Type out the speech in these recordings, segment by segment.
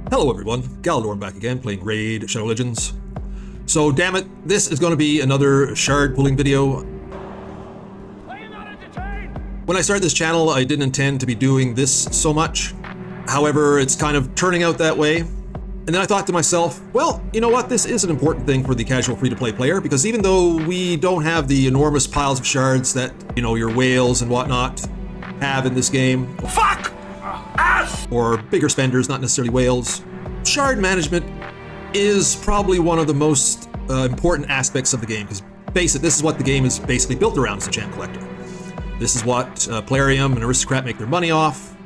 Hello everyone, Galidorn back again, playing Raid Shadow Legends. So damn it, this is going to be another shard pulling video. When I started this channel, I didn't intend to be doing this so much. However, it's kind of turning out that way. And then I thought to myself, well, you know what, this is an important thing for the casual free-to-play player, because even though we don't have the enormous piles of shards that, you know, your whales and whatnot have in this game. Fuck! Ass! Or bigger spenders, not necessarily whales. Shard management is probably one of the most important aspects of the game, because face it, this is what the game is basically built around as a gem collector. This is what Plarium and Aristocrat make their money off.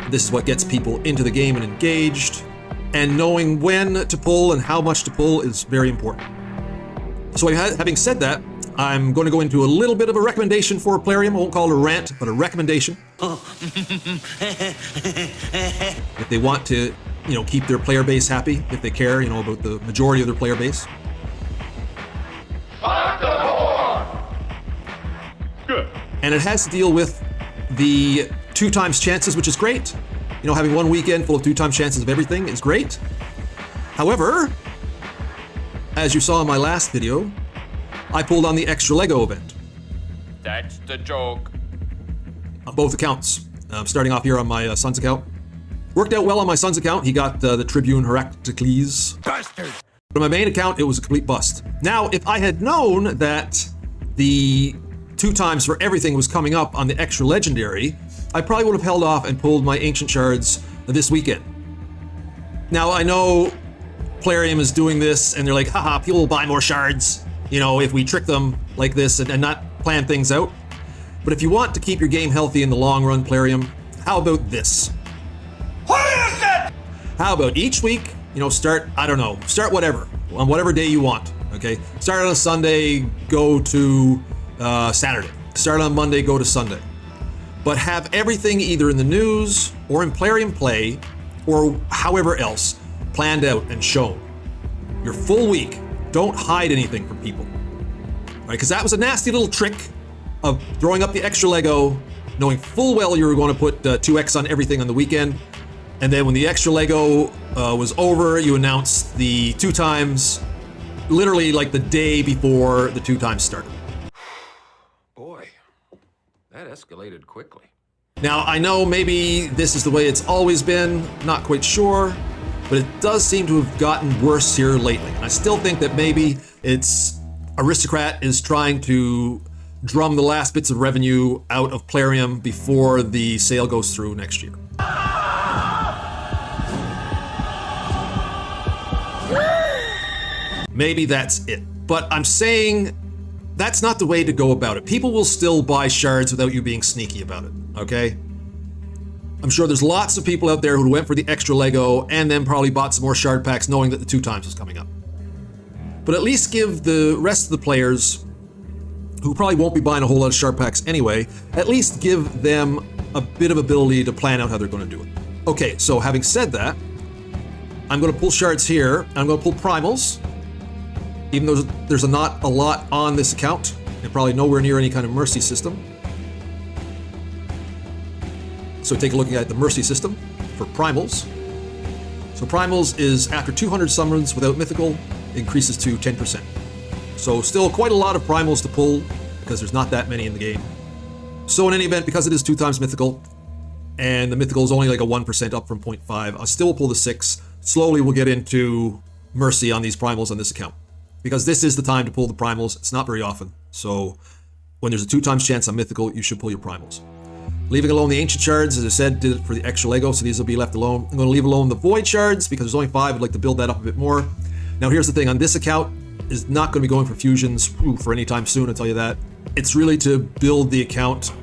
This is what gets people into the game and engaged. And knowing when to pull and how much to pull is very important. So having said that, I'm going to go into a little bit of a recommendation for Plarium. I won't call it a rant, but a recommendation. If they want to, you know, keep their player base happy, if they care, you know, about the majority of their player base. Good. And it has to deal with the 2x chances, which is great. You know, having one weekend full of 2x chances of everything is great. However, as you saw in my last video, I pulled on the extra Lego event. That's the joke. On both accounts. Starting off here on my son's account. Worked out well on my son's account. He got the Tribune Heraclicles. Bastard! But on my main account, it was a complete bust. Now, if I had known that the 2x for everything was coming up on the extra legendary, I probably would have held off and pulled my ancient shards this weekend. Now, I know Plarium is doing this and they're like, haha, people will buy more shards, you know, if we trick them like this and not plan things out. But if you want to keep your game healthy in the long run, Plarium, how about this? What is it? How about each week, you know, start whatever, on whatever day you want, okay? Start on a Sunday, go to Saturday. Start on Monday, go to Sunday. But have everything either in the news or in Plarium Play or however else planned out and shown. Your full week. Don't hide anything from people. Right? Because that was a nasty little trick of throwing up the extra Lego, knowing full well you were going to put 2x on everything on the weekend. And then when the extra Lego was over, you announced the 2x literally like the day before the 2x started. Boy, that escalated quickly. Now, I know maybe this is the way it's always been, not quite sure, but it does seem to have gotten worse here lately. And I still think that maybe it's Aristocrat is trying to drum the last bits of revenue out of Plarium before the sale goes through next year. Maybe that's it. But I'm saying that's not the way to go about it. People will still buy shards without you being sneaky about it, okay? I'm sure there's lots of people out there who went for the extra Lego and then probably bought some more shard packs knowing that the 2x was coming up. But at least give the rest of the players, who probably won't be buying a whole lot of shard packs anyway, at least give them a bit of ability to plan out how they're going to do it. Okay, so having said that, I'm going to pull shards here. I'm going to pull Primals. Even though there's not a lot on this account, and probably nowhere near any kind of mercy system. So take a look at the mercy system for Primals. So Primals is after 200 summons without mythical, increases to 10%. So still quite a lot of Primals to pull, because there's not that many in the game. So in any event, because it is 2x mythical, and the mythical is only like a 1% up from 0.5, I still will pull the 6. Slowly we'll get into mercy on these Primals on this account. Because this is the time to pull the Primals. It's not very often. So when there's a 2x chance on mythical, you should pull your Primals. Leaving alone the ancient shards, as I said, did it for the extra Lego, so these will be left alone. I'm going to leave alone the void shards because there's only 5. I'd like to build that up a bit more. Now here's the thing, on this account is not going to be going for fusions for any time soon, I'll tell you that. It's really to build the account,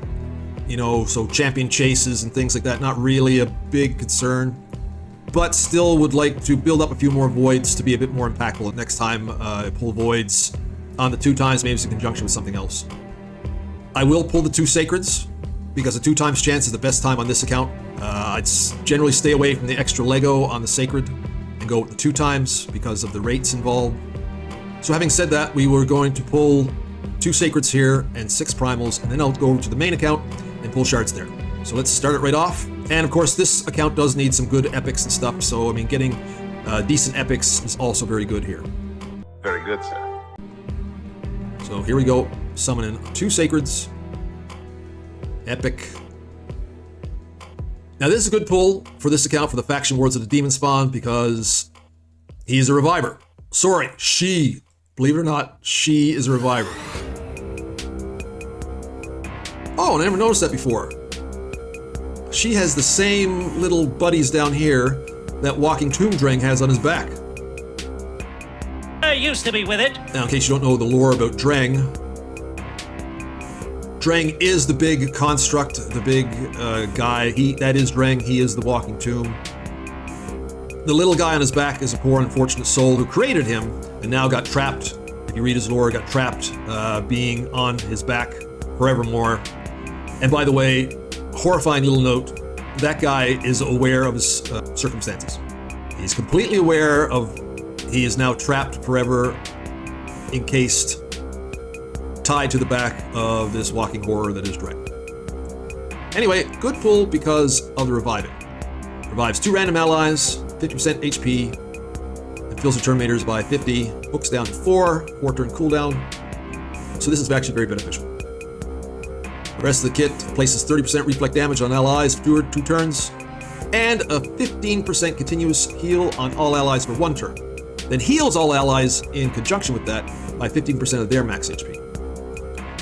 you know, so champion chases and things like that, not really a big concern. But still would like to build up a few more voids to be a bit more impactful next time I pull voids on the 2x, maybe it's in conjunction with something else. I will pull the 2 sacreds because the 2x chance is the best time on this account. I'd generally stay away from the extra Lego on the sacred and go with the 2x because of the rates involved. So having said that, we were going to pull 2 sacreds here and 6 primals, and then I'll go over to the main account and pull shards there. So let's start it right off. And of course, this account does need some good epics and stuff. So, I mean, getting decent epics is also very good here. Very good, sir. So here we go. Summoning 2 Sacreds. Epic. Now this is a good pull for this account for the Faction Wards of the Demon Spawn because he's a reviver. Sorry, she. Believe it or not, she is a reviver. Oh, I never noticed that before. She has the same little buddies down here that Walking Tomb Drang has on his back. I used to be with it. Now, in case you don't know the lore about Drang, Drang is the big construct, the big guy. That is Drang. He is the Walking Tomb. The little guy on his back is a poor, unfortunate soul who created him and now got trapped. If you read his lore, got trapped being on his back forevermore. And by the way, horrifying little note, that guy is aware of his circumstances. He's completely aware of he is now trapped forever, encased, tied to the back of this walking horror that is Drang. Anyway, good pull because of the reviving. Revives 2 random allies, 50% HP, and fills the Terminators by 50, books down to 4 turn cooldown. So this is actually very beneficial. The rest of the kit places 30% reflect damage on allies for 2 turns, and a 15% continuous heal on all allies for 1 turn. Then heals all allies in conjunction with that by 15% of their max HP.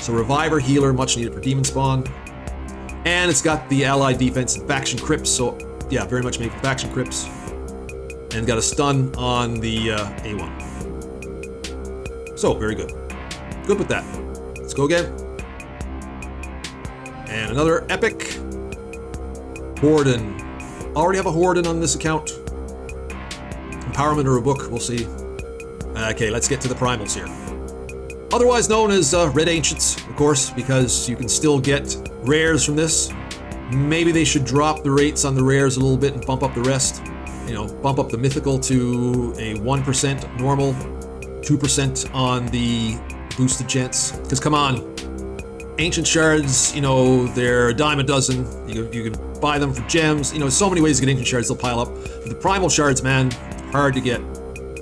So Reviver Healer, much needed for Demon Spawn. And it's got the ally defense and faction crypts, so yeah, very much made for faction crypts. And got a stun on the A1. So, very good. Good with that. Let's go again. And another epic. Horden. Already have a Horden on this account. Empowerment or a book, we'll see. Okay, let's get to the Primals here. Otherwise known as Red Ancients, of course, because you can still get rares from this. Maybe they should drop the rates on the rares a little bit and bump up the rest. You know, bump up the mythical to a 1% normal, 2% on the boosted chance. Because come on, ancient shards, you know, they're a dime a dozen. You can buy them for gems. You know, so many ways to get ancient shards, they'll pile up. But the primal shards, man, hard to get.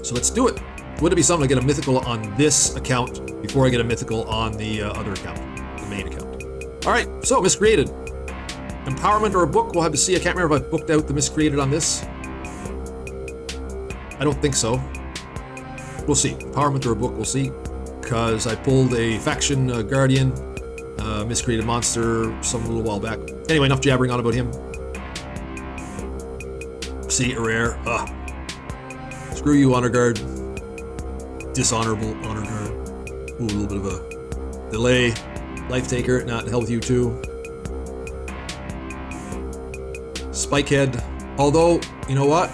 So let's do it. Would it be something to get a mythical on this account before I get a mythical on the other account, the main account? All right, so Miscreated. Empowerment or a book, we'll have to see. I can't remember if I booked out the Miscreated on this. I don't think so. We'll see. Empowerment or a book, we'll see. Because I pulled a faction guardian, Miscreated monster some little while back. Anyway, enough jabbering on about him. See, a rare. Screw you, Honor Guard. Dishonorable Honor Guard. Ooh, a little bit of a delay. Life Taker, not hell with you too. Spikehead. Although, you know what?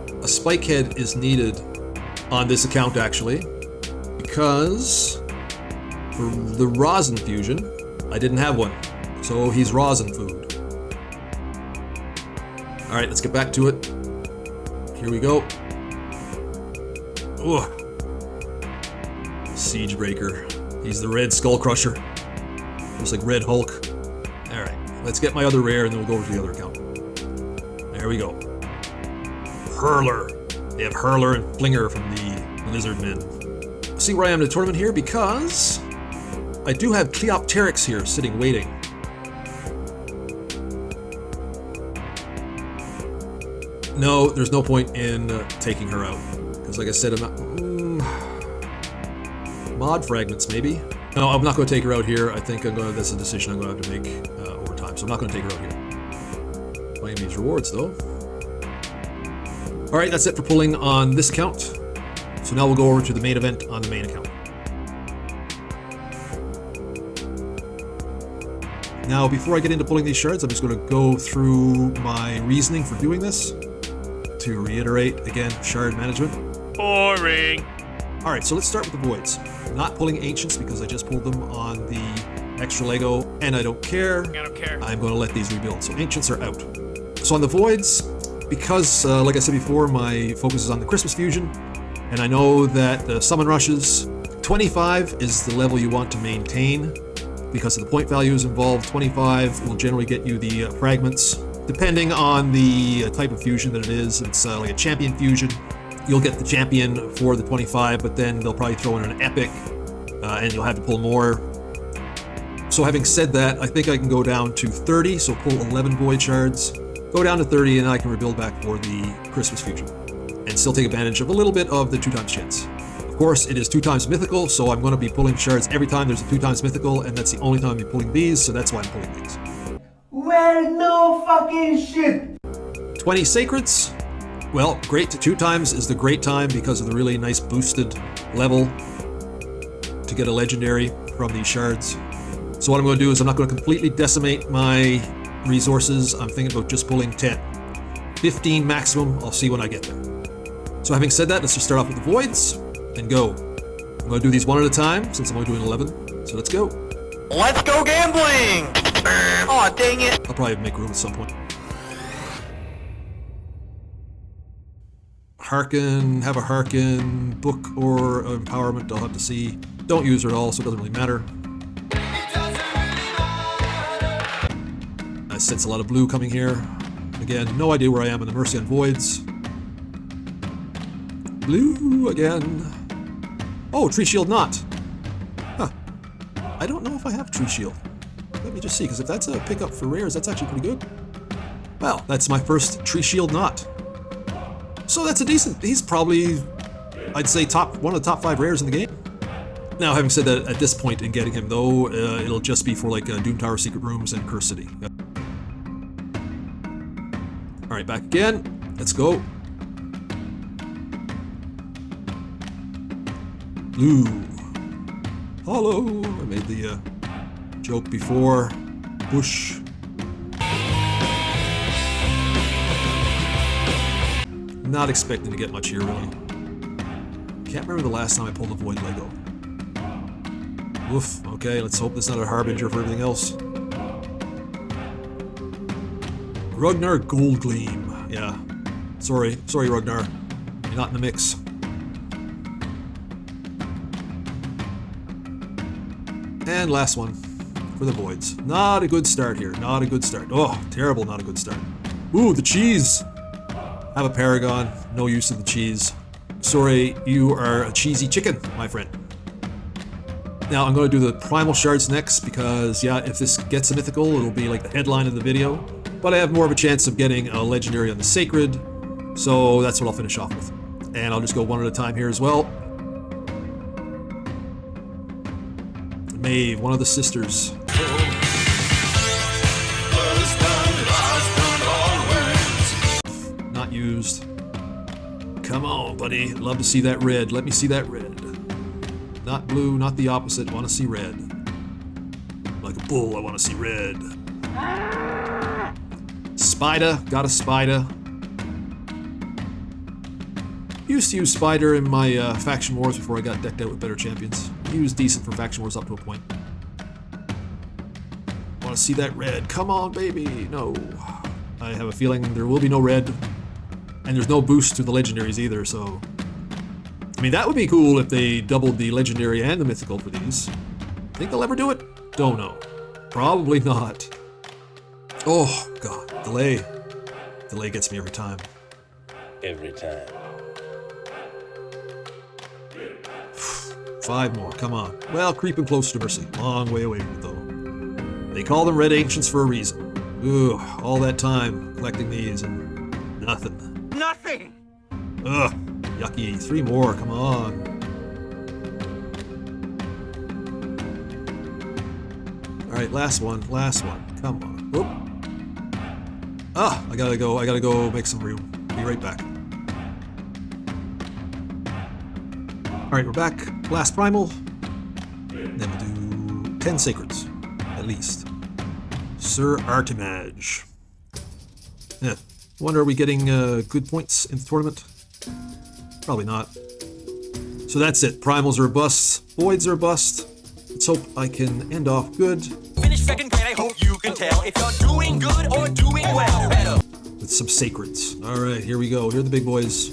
A Spikehead is needed on this account actually, because for the rosin fusion, I didn't have one. So he's rosin food. Alright, let's get back to it. Here we go. Ugh. Siegebreaker. He's the Red Skull Crusher. Looks like Red Hulk. Alright, let's get my other rare and then we'll go over to the other account. There we go. Hurler. They have Hurler and Flinger from the Lizard Men. See where I am in the tournament here because I do have Cleopteryx here sitting waiting. No, there's no point in taking her out. Because like I said, I'm not... mod fragments, maybe? No, I'm not going to take her out here. I think that's a decision I'm going to have to make over time. So I'm not going to take her out here. Claim these rewards, though. Alright, that's it for pulling on this account. So now we'll go over to the main event on the main account. Now, before I get into pulling these shards, I'm just going to go through my reasoning for doing this. To reiterate, again, shard management. Boring. Alright, so let's start with the voids. I'm not pulling ancients because I just pulled them on the extra Lego, and I don't care. I don't care. I'm going to let these rebuild. So ancients are out. So on the voids, because, like I said before, my focus is on the Christmas fusion, and I know that the summon rushes, 25 is the level you want to maintain because of the point values involved. 25 will generally get you the fragments. Depending on the type of fusion that it is, it's like a champion fusion. You'll get the champion for the 25, but then they'll probably throw in an epic, and you'll have to pull more. So having said that, I think I can go down to 30, so pull 11 void shards, go down to 30, and I can rebuild back for the Christmas fusion, and still take advantage of a little bit of the 2 times chance. Of course, it is 2 times mythical, so I'm going to be pulling shards every time there's a 2 times mythical, and that's the only time I'm pulling these, so that's why I'm pulling these. Well, no fucking shit. 20 sacreds. Well, great. 2 times is the great time because of the really nice boosted level to get a legendary from these shards. So what I'm going to do is I'm not going to completely decimate my resources. I'm thinking about just pulling 10. 15 maximum. I'll see when I get there. So having said that, let's just start off with the voids and go. I'm going to do these one at a time since I'm only doing 11. So let's go. Let's go gambling! Aw, dang it! I'll probably make room at some point. Hearken, have a hearken, book or empowerment, I'll have to see. Don't use her at all, so it doesn't really matter. I sense a lot of blue coming here. Again, no idea where I am in the Mercy on Voids. Blue again. Oh, Tree Shield not. Huh. I don't know if I have Tree Shield. Let me just see, because if that's a pickup for rares, that's actually pretty good. Well, that's my first Tree Shield not. So that's a decent, he's probably, I'd say one of the top 5 rares in the game. Now, having said that, at this point in getting him though, it'll just be for like Doom Tower Secret Rooms and Curse City. Alright, back again. Let's go. Blue. Hollow. I made the joke before. Bush. Not expecting to get much here, really. Can't remember the last time I pulled a Void Lego. Oof. Okay, let's hope this is not a harbinger for everything else. Ragnar Gold Gleam. Yeah. Sorry, Ragnar. You're not in the mix. And last one for the Voids. Not a good start here. Not a good start. Oh, terrible, not a good start. Ooh, the cheese. Have a Paragon. No use of the cheese. Sorry, you are a cheesy chicken, my friend. Now, I'm going to do the Primal Shards next because, yeah, if this gets a mythical, it'll be like the headline of the video. But I have more of a chance of getting a legendary on the Sacred, so that's what I'll finish off with. And I'll just go one at a time here as well. Maeve, one of the sisters. Not used. Come on, buddy. Love to see that red. Let me see that red. Not blue, not the opposite. Want to see red. Like a bull, I want to see red. Spider. Got a Spider. Used to use Spider in my Faction Wars before I got decked out with better champions. He was decent for Faction Wars up to a point. Want to see that red. Come on, baby. No. I have a feeling there will be no red. And there's no boost to the legendaries either, so... I mean, that would be cool if they doubled the legendary and the mythical for these. Think they'll ever do it? Don't know. Probably not. Oh, God. Delay. Delay gets me every time. Every time. 5 more, come on. Well, creeping close to Mercy. Long way away from it, though. They call them Red Ancients for a reason. Ugh, all that time collecting these and nothing. Nothing! Ugh, yucky. 3 more, come on. Alright, last one, come on. Oop. Ah, I gotta go make some room. Be right back. Alright, we're back. Last Primal. Then we'll do 10 Sacreds, at least. Sir Artimage. Yeah. Wonder, are we getting good points in the tournament? Probably not. So that's it. Primals are a bust. Voids are a bust. Let's hope I can end off good. Finish second grade, I hope you can tell if you're doing good or doing well. Better. With some Sacreds. Alright, here we go. Here are the big boys.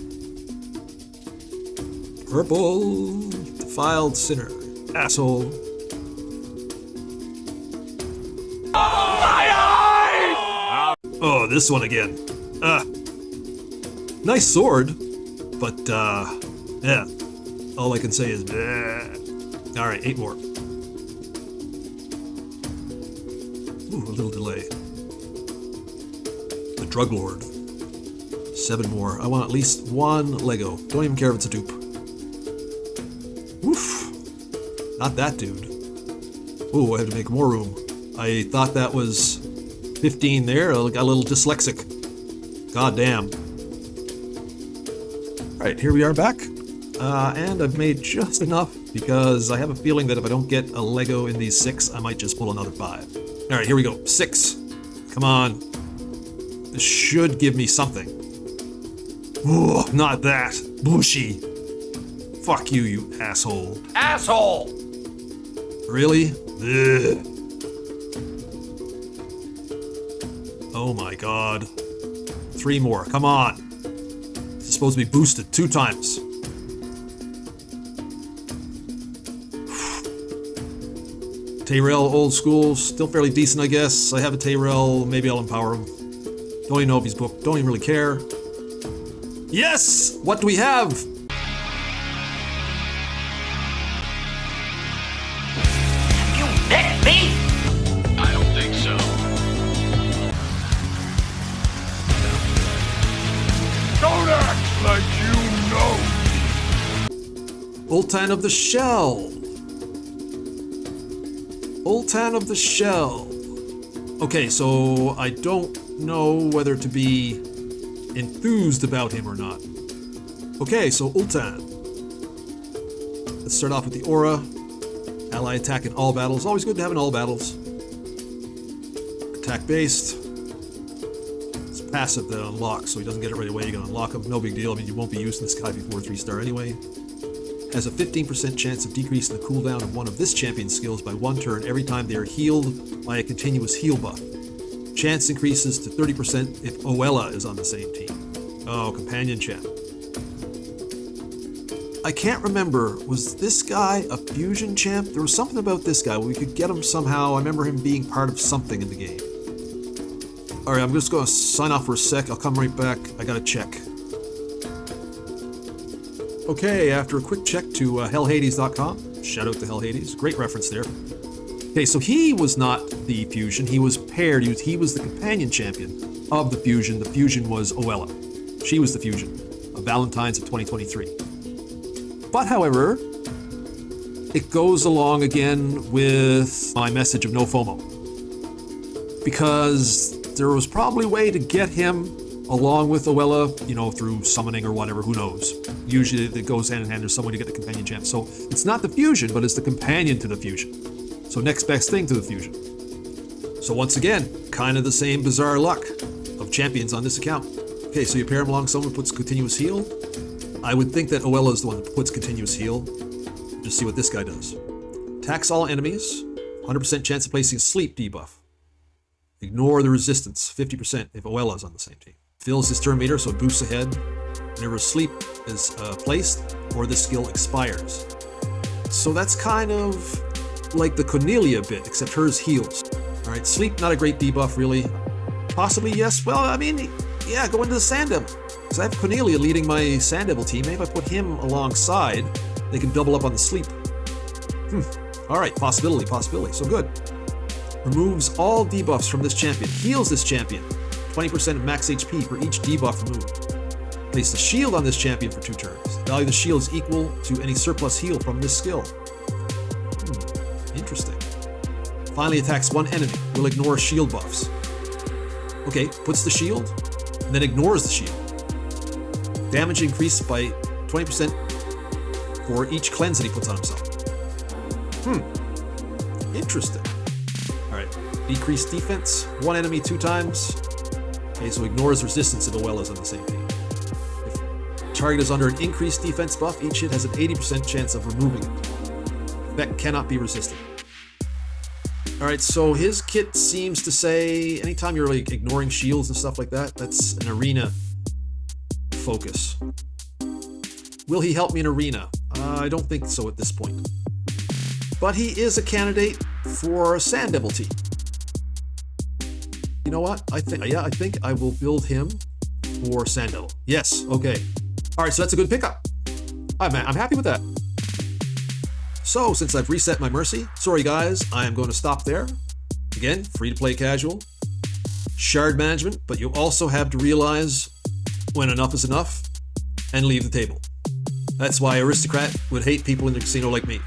Purple. Defiled Sinner. Asshole. Oh, this one again. Nice sword, but yeah. All I can say is bleh. All right, 8 more. Ooh, a little delay. The Drug Lord. 7 more. I want at least 1 Lego. Don't even care if it's a dupe. Oof. Not that dude. Ooh, I have to make more room. I thought that was 15 there. I got a little dyslexic. God damn. Alright, here we are back. And I've made just enough because I have a feeling that if I don't get a Lego in these 6, I might just pull another 5. Alright, here we go. 6. Come on. This should give me something. Ooh, not that. Bushy. Fuck you, you asshole. Asshole! Really? Ugh. Oh my god. 3 more. Come on. It's supposed to be boosted 2 times. Tyrell, old school, still fairly decent, I guess. I have a Tyrell, maybe I'll empower him. Don't even know if he's booked, don't even really care. Yes! What do we have? You picked me? I don't think so. Don't act like you know. Ultan of the Shell. Ultan of the Shell. Okay, so I don't know whether to be enthused about him or not. Okay, so Ultan. Let's start off with the aura. Ally attack in all battles. Always good to have in all battles. Attack based. It's passive that unlocks, so he doesn't get it right away. You can unlock him. No big deal. I mean, you won't be using this guy before 3-star anyway. Has a 15% chance of decreasing the cooldown of one of this champion's skills by 1 turn every time they are healed by a continuous heal buff. Chance increases to 30% if Oella is on the same team. Oh, companion champ. I can't remember, was this guy a fusion champ? There was something about this guy. We could get him somehow. I remember him being part of something in the game. Alright, I'm just going to sign off for a sec. I'll come right back. I gotta check. Okay, after a quick check to hellhades.com. Shout out to Hellhades. Great reference there. Okay, so he was not the fusion. He was paired. He was the companion champion of the fusion. The fusion was Oella. She was the fusion of Valentine's of 2023. But, however, it goes along again with my message of no FOMO. Because there was probably a way to get him along with Oella, you know, through summoning or whatever, who knows. Usually it goes hand in hand, there's some way to get the companion champ. So it's not the fusion, but it's the companion to the fusion. So next best thing to the fusion. So once again, kind of the same bizarre luck of champions on this account. Okay, so you pair him along someone who puts continuous heal. I would think that Oella is the one that puts continuous heal. Just see what this guy does. Attacks all enemies, 100% chance of placing sleep debuff. Ignore the resistance, 50% if Oella is on the same team. Fills his turn meter, so it boosts ahead whenever sleep is placed or this skill expires. So that's kind of like the Cornelia bit, except hers heals. Alright, sleep, not a great debuff really. Possibly yes, well, I mean, yeah, go into the Sand Devil. Because I have Cornelia leading my Sand Devil team. Maybe if I put him alongside, they can double up on the sleep. Alright, possibility. So good. Removes all debuffs from this champion. Heals this champion. 20% of max HP for each debuff removed. Place the shield on this champion for 2 turns. The value of the shield is equal to any surplus heal from this skill. Interesting. Finally attacks one enemy. Will ignore shield buffs. Okay, puts the shield, and then ignores the shield. Damage increased by 20% for each cleanse that he puts on himself. Interesting. Alright, decreased defense. One enemy 2 times. Okay, so ignores resistance if Oella is on the same team. If target is under an increased defense buff, each hit has an 80% chance of removing it. Effect cannot be resisted. Alright, so his kit seems to say anytime you're like ignoring shields and stuff like that, that's an arena focus. Will he help me in arena? I don't think so at this point. But he is a candidate for a Sand Devil team. You know what? I think I will build him for Sandel. Yes, okay. All right, so that's a good pickup. I'm happy with that. So, since I've reset my Mercy, sorry guys, I am going to stop there. Again, free to play casual. Shard management, but you also have to realize when enough is enough and leave the table. That's why Aristocrat would hate people in the casino like me,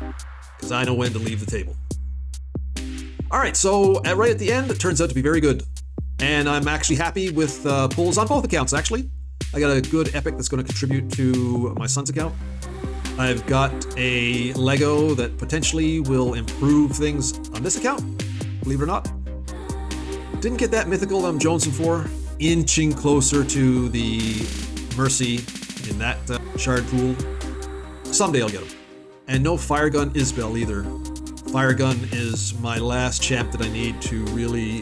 because I know when to leave the table. Alright, so right at the end, it turns out to be very good. And I'm actually happy with pulls on both accounts, actually. I got a good epic that's going to contribute to my son's account. I've got a Lego that potentially will improve things on this account, believe it or not. Didn't get that mythical I'm jonesing for. Inching closer to the Mercy in that shard pool. Someday I'll get him. And no Fire Gun Isbell either. Fire Gun is my last champ that I need to really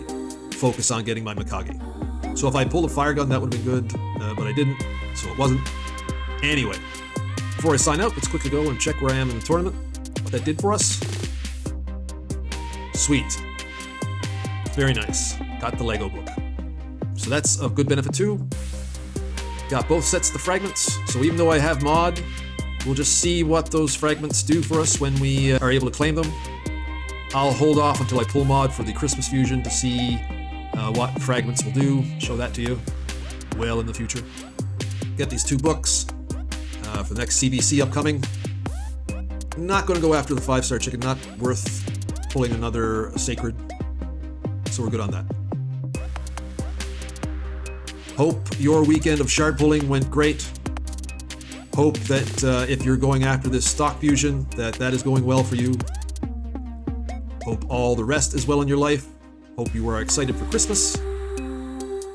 focus on getting my Mikage. So if I pulled a Fire Gun, that would have been good, but I didn't, so it wasn't. Anyway, before I sign out, let's quickly go and check where I am in the tournament, what that did for us. Sweet. Very nice. Got the Lego book. So that's of good benefit too. Got both sets of the fragments, so even though I have mod, we'll just see what those fragments do for us when we are able to claim them. I'll hold off until I pull mod for the Christmas Fusion to see what fragments will do. Show that to you well in the future. Get these 2 books for the next CBC upcoming. Not going to go after the 5-star chicken, not worth pulling another sacred. So we're good on that. Hope your weekend of shard pulling went great. Hope that if you're going after this stock fusion, that is going well for you. Hope all the rest is well in your life. Hope you are excited for Christmas.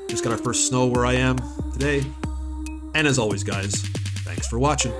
Just got our first snow where I am today. And as always, guys, thanks for watching.